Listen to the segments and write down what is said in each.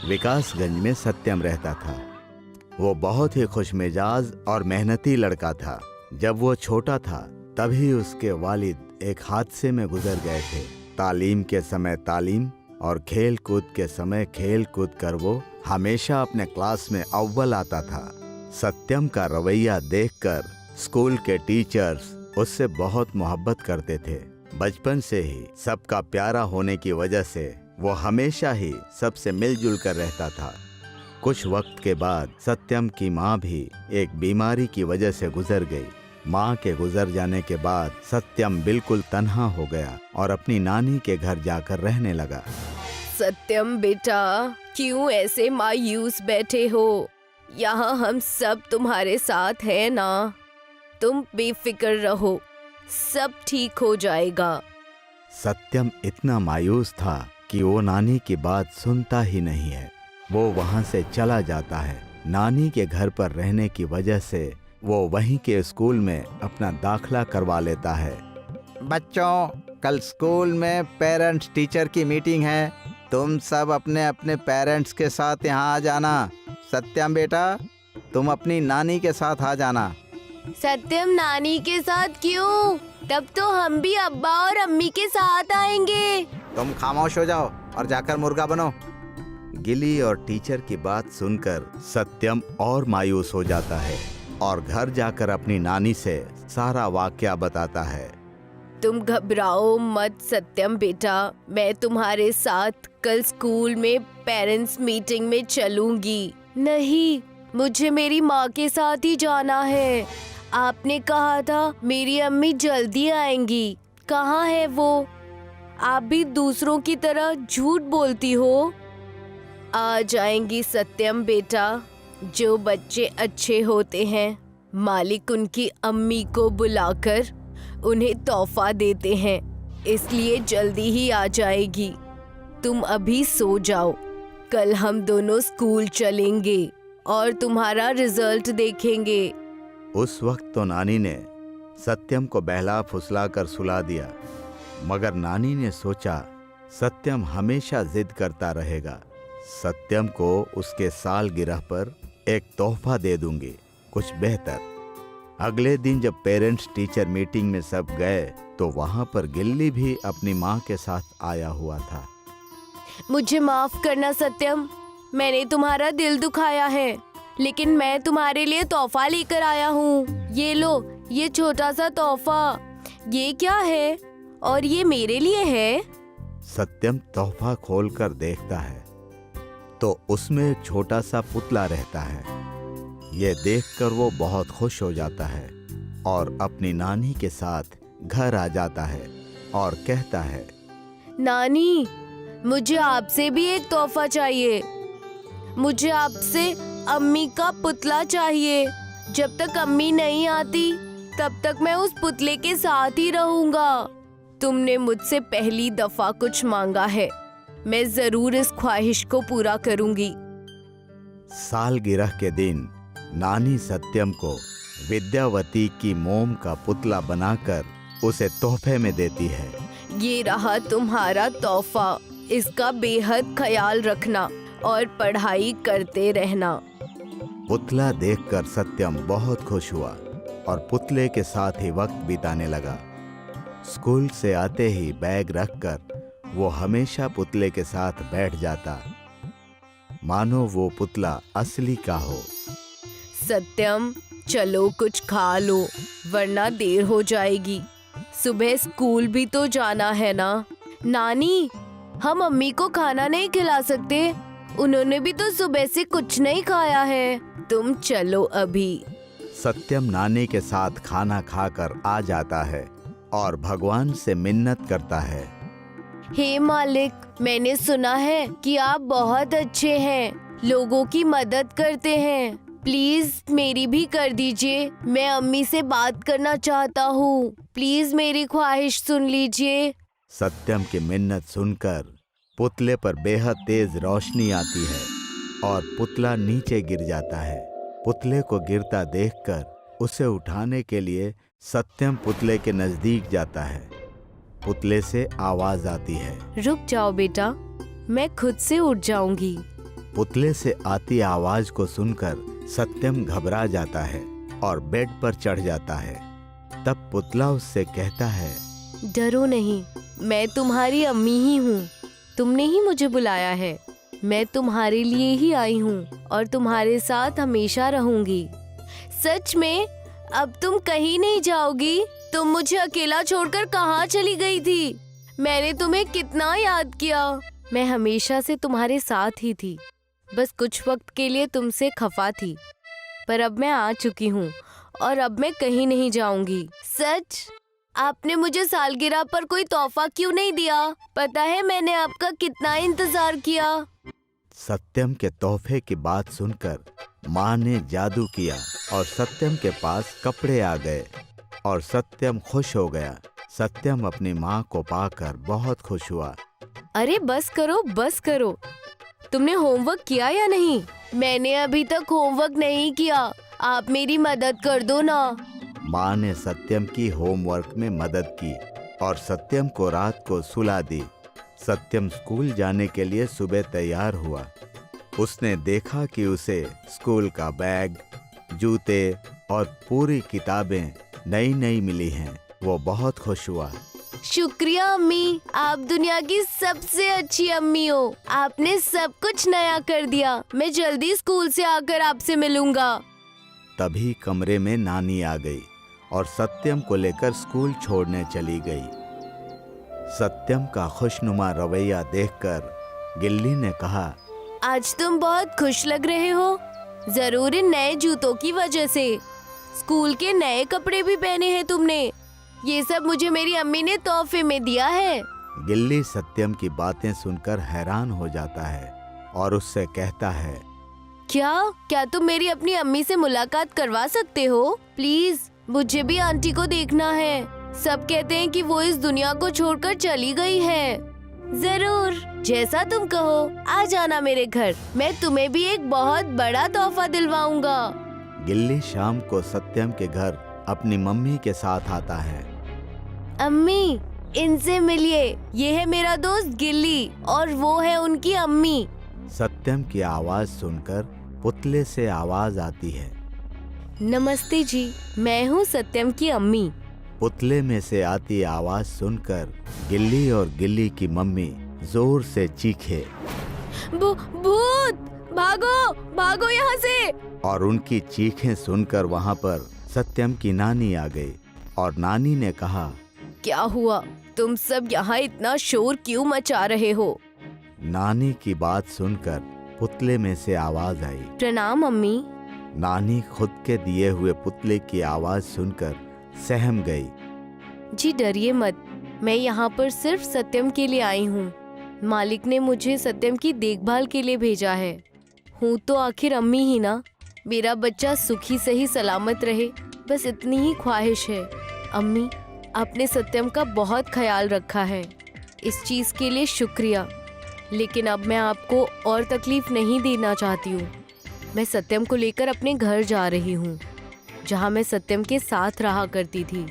विकासगंज में सत्यम रहता था। वो बहुत ही खुशमिजाज और मेहनती लड़का था। जब वो छोटा था तभी उसके वालिद एक हादसे में गुजर गए थे। तालीम के समय तालीम और खेल कूद के समय खेल कूद कर वो हमेशा अपने क्लास में अव्वल आता था। सत्यम का रवैया देखकर स्कूल के टीचर्स उससे बहुत मोहब्बत करते थे। बचपन से ही सबका प्यारा होने की वजह से वो हमेशा ही सबसे मिलजुल कर रहता था। कुछ वक्त के बाद सत्यम की माँ भी एक बीमारी की वजह से गुजर गई। माँ के गुजर जाने के बाद सत्यम बिल्कुल तन्हा हो गया और अपनी नानी के घर जाकर रहने लगा। सत्यम बेटा, क्यों ऐसे मायूस बैठे हो? यहाँ हम सब तुम्हारे साथ हैं ना। तुम बेफिक्र रहो, सब ठीक हो जाएगा। सत्यम इतना मायूस था कि वो नानी की बात सुनता ही नहीं है। वो वहाँ से चला जाता है। नानी के घर पर रहने की वजह से वो वहीं के स्कूल में अपना दाखला करवा लेता है। बच्चों, कल स्कूल में पेरेंट्स टीचर की मीटिंग है। तुम सब अपने अपने पेरेंट्स के साथ यहाँ आ जाना। सत्यम बेटा, तुम अपनी नानी के साथ आ जाना। सत्यम नानी के साथ क्यों? तब तो हम भी अब्बा और अम्मी के साथ आएंगे। तुम खामोश हो जाओ और जाकर मुर्गा बनो। गिली और टीचर की बात सुनकर सत्यम और मायूस हो जाता है और घर जाकर अपनी नानी से सारा वाकया बताता है। तुम घबराओ मत सत्यम बेटा, मैं तुम्हारे साथ कल स्कूल में पेरेंट्स मीटिंग में चलूंगी। नहीं, मुझे मेरी माँ के साथ ही जाना है। आपने कहा था मेरी अम्मी जल्दी आएंगी। कहाँ है वो? आप भी दूसरों की तरह झूठ बोलती हो। आ जाएंगी सत्यम बेटा। जो बच्चे अच्छे होते हैं मालिक उनकी अम्मी को बुलाकर उन्हें तोहफा देते हैं, इसलिए जल्दी ही आ जाएगी। तुम अभी सो जाओ। कल हम दोनों स्कूल चलेंगे और तुम्हारा रिजल्ट देखेंगे। उस वक्त तो नानी ने सत्यम को बहला फुसला कर सुला दिया, मगर नानी ने सोचा सत्यम हमेशा जिद करता रहेगा। सत्यम को उसके सालगिरह पर एक तोहफा दे दूंगी, कुछ बेहतर। अगले दिन जब पेरेंट्स टीचर मीटिंग में सब गए तो वहां पर गिल्ली भी अपनी माँ के साथ आया हुआ था। मुझे माफ करना सत्यम, मैंने तुम्हारा दिल दुखाया है, लेकिन मैं तुम्हारे लिए तोहफा लेकर आया हूँ। ये लो, ये छोटा सा तोहफा। ये क्या है? और ये मेरे लिए है। सत्यम तोहफा खोलकर देखता है तो उसमें एक छोटा सा पुतला रहता है। ये देखकर वो बहुत खुश हो जाता है और अपनी नानी के साथ घर आ जाता है और कहता है, नानी, मुझे आपसे भी एक तोहफा चाहिए। मुझे आपसे अम्मी का पुतला चाहिए। जब तक अम्मी नहीं आती तब तक मैं उस पुतले के साथ ही रहूंगा। तुमने मुझसे पहली दफा कुछ मांगा है, मैं जरूर इस ख्वाहिश को पूरा करूंगी। सालगिरह के दिन नानी सत्यम को विद्यावती की मोम का पुतला बनाकर उसे तोहफे में देती है। ये रहा तुम्हारा तोहफा। इसका बेहद ख्याल रखना और पढ़ाई करते रहना। पुतला देखकर सत्यम बहुत खुश हुआ और पुतले के साथ ही वक्त बिताने लगा। स्कूल से आते ही बैग रखकर वो हमेशा पुतले के साथ बैठ जाता, मानो वो पुतला असली का हो। सत्यम, चलो कुछ खा लो, वरना देर हो जाएगी। सुबह स्कूल भी तो जाना है ना। नानी, हम अम्मी को खाना नहीं खिला सकते? उन्होंने भी तो सुबह से कुछ नहीं खाया है। तुम चलो अभी। सत्यम नानी के साथ खाना खाकर आ जाता है और भगवान से मिन्नत करता है। हे मालिक, मैंने सुना है कि आप बहुत अच्छे हैं, लोगों की मदद करते हैं। प्लीज मेरी भी कर दीजिए। मैं अम्मी से बात करना चाहता हूँ। प्लीज मेरी ख्वाहिश सुन लीजिए। सत्यम की मिन्नत सुनकर पुतले पर बेहद तेज रोशनी आती है और पुतला नीचे गिर जाता है। पुतले को गिरता देखकर उसे उठाने के लिए सत्यम पुतले के नजदीक जाता है। पुतले से आवाज आती है, रुक जाओ बेटा, मैं खुद से उठ जाऊंगी। पुतले से आती आवाज को सुनकर सत्यम घबरा जाता है और बेड पर चढ़ जाता है। तब पुतला उससे कहता है, डरो नहीं, मैं तुम्हारी अम्मी ही हूँ। तुमने ही मुझे बुलाया है। मैं तुम्हारे लिए ही आई हूँ और तुम्हारे साथ हमेशा रहूंगी। सच में? अब तुम कहीं नहीं जाओगी? तुम मुझे अकेला छोड़कर कहाँ चली गई थी? मैंने तुम्हें कितना याद किया। मैं हमेशा से तुम्हारे साथ ही थी, बस कुछ वक्त के लिए तुमसे खफा थी, पर अब मैं आ चुकी हूँ और अब मैं कहीं नहीं जाऊंगी। सच? आपने मुझे सालगिरह पर कोई तोहफा क्यों नहीं दिया? पता है मैंने आपका कितना इंतजार किया। सत्यम के तोहफे की बात सुनकर माँ ने जादू किया और सत्यम के पास कपड़े आ गए और सत्यम खुश हो गया। सत्यम अपनी माँ को पाकर बहुत खुश हुआ। अरे बस करो, बस करो। तुमने होमवर्क किया या नहीं? मैंने अभी तक होमवर्क नहीं किया। आप मेरी मदद कर दो ना। माँ ने सत्यम की होमवर्क में मदद की और सत्यम को रात को सुला दी। सत्यम स्कूल जाने के लिए सुबह तैयार हुआ। उसने देखा कि उसे स्कूल का बैग, जूते और पूरी किताबें नई नई मिली हैं। वो बहुत खुश हुआ। शुक्रिया अम्मी, आप दुनिया की सबसे अच्छी अम्मी हो। आपने सब कुछ नया कर दिया। मैं जल्दी स्कूल से आकर आपसे मिलूंगा। तभी कमरे में नानी आ गई और सत्यम को लेकर स्कूल छोड़ने चली गई। सत्यम का खुशनुमा रवैया देखकर गिल्ली ने कहा, आज तुम बहुत खुश लग रहे हो। जरूर इन नए जूतों की वजह से। स्कूल के नए कपड़े भी पहने हैं तुमने। ये सब मुझे मेरी अम्मी ने तोहफे में दिया है। गिल्ली सत्यम की बातें सुनकर हैरान हो जाता है और उससे कहता है, क्या तुम मेरी अपनी अम्मी से मुलाकात करवा सकते हो? प्लीज, मुझे भी आंटी को देखना है। सब कहते हैं कि वो इस दुनिया को छोड़कर चली गई है। जरूर, जैसा तुम कहो। आ जाना मेरे घर, मैं तुम्हें भी एक बहुत बड़ा तोहफा दिलवाऊंगा। गिल्ली शाम को सत्यम के घर अपनी मम्मी के साथ आता है। अम्मी, इनसे मिलिए। ये है मेरा दोस्त गिल्ली और वो है उनकी अम्मी। सत्यम की आवाज सुनकर पुतले से आवाज आती है, नमस्ते जी, मैं हूँ सत्यम की अम्मी। पुतले में से आती आवाज सुनकर गिल्ली और गिल्ली की मम्मी जोर से चीखे, भूत! भागो, भागो यहाँ से! और उनकी चीखें सुनकर वहाँ पर सत्यम की नानी आ गई और नानी ने कहा, क्या हुआ? तुम सब यहाँ इतना शोर क्यों मचा रहे हो? नानी की बात सुनकर पुतले में से आवाज आई, प्रणाम अम्मी। नानी खुद के दिए हुए पुतले की आवाज सुनकर सहम गई। जी डरिए मत, मैं यहाँ पर सिर्फ सत्यम के लिए आई हूँ। मालिक ने मुझे सत्यम की देखभाल के लिए भेजा है। हूँ तो आखिर अम्मी ही ना। मेरा बच्चा सुखी सही सलामत रहे, बस इतनी ही ख्वाहिश है। अम्मी, आपने सत्यम का बहुत ख्याल रखा है, इस चीज़ के लिए शुक्रिया। लेकिन अब मैं आपको और तकलीफ नहीं देना चाहती हूँ। मैं सत्यम को लेकर अपने घर जा रही हूँ, जहाँ मैं सत्यम के साथ रहा करती थी।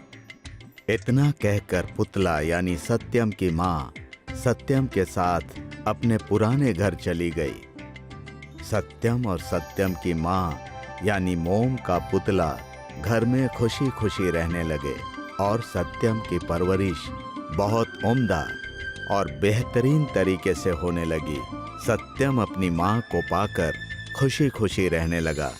इतना कहकर पुतला यानी सत्यम की माँ सत्यम के साथ अपने पुराने घर चली गई। सत्यम और सत्यम की माँ यानी मोम का पुतला घर में खुशी खुशी रहने लगे और सत्यम की परवरिश बहुत उम्दा और बेहतरीन तरीके से होने लगी। सत्यम अपनी माँ को पाकर खुशी खुशी रहने लगा।